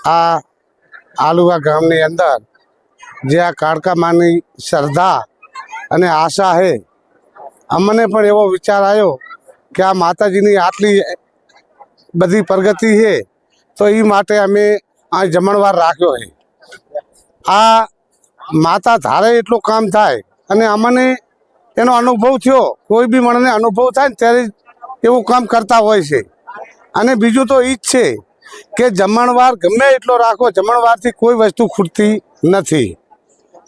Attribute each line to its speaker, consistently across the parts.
Speaker 1: આ આલુવા ગામની અંદર જે આ કાળકા માની શ્રદ્ધા અને આશા છે, અમને પણ એવો વિચાર આવ્યો કે આ માતાજીની આટલી બધી પ્રગતિ છે તો એ માટે અમે આ જમણવાર રાખ્યો છે। આ માતા ધારે એટલું કામ થાય અને અમને એનો અનુભવ થયો, કોઈ બી મને અનુભવ થાય ને ત્યારે એવું કામ કરતા હોય છે। અને બીજું તો એ જ છે કે જમણવાર ગમે એટલો રાખો, જમણવારથી કોઈ વસ્તુ ખૂટતી નથી।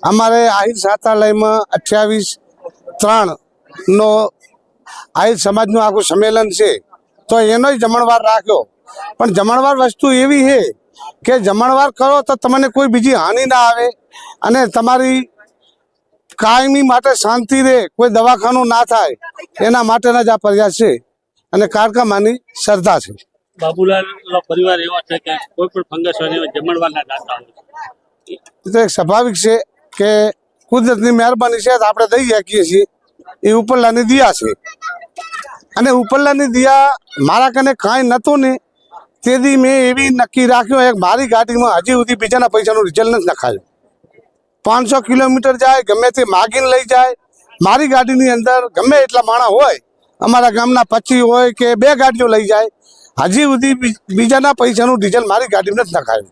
Speaker 1: અમારે આહિર છાત્રાલયમાં 28/3 આહિર સમાજનું આખું સંમેલન છે, તો એનોય જમણવાર રાખ્યો। પણ જમણવાર વસ્તુ એવી છે કે જમણવાર કરો તો તમને કોઈ બીજી હાનિ ના આવે અને તમારી કાયમી માટે શાંતિ રહે, કોઈ દવાખાનું ના થાય, એના માટેના જ આ પ્રયાસ છે અને કાળકા માની શ્રદ્ધા છે।
Speaker 2: બાબુલાલનો પરિવાર એવો છે કે કોઈ પણ ફંગસ હોય જમણવારના દાતા હોય છે।
Speaker 1: એ તો એક સ્વાભાવિક છે કે કુદરતની મહેરબાની છે, આપણે દઈ શકીએ છીએ। એ ઉપરલાની દિયા છે અને ઉપરલાની દિયા મારા કને કાંઈ નહોતું ને તેથી મેં એવી નક્કી રાખ્યો એક મારી ગાડીમાં હજી સુધી બીજાના પૈસાનું રિઝલ્ટ નથી નખાયું। 500 કિલોમીટર જાય, ગમે તે માગીને લઈ જાય। મારી ગાડીની અંદર ગમે એટલા માણસ હોય, અમારા ગામના 25 હોય કે 2 ગાડીઓ લઈ જાય, હજી સુધી બીજાના પૈસાનું ડીઝલ મારી ગાડીમાં નથી નખાયું।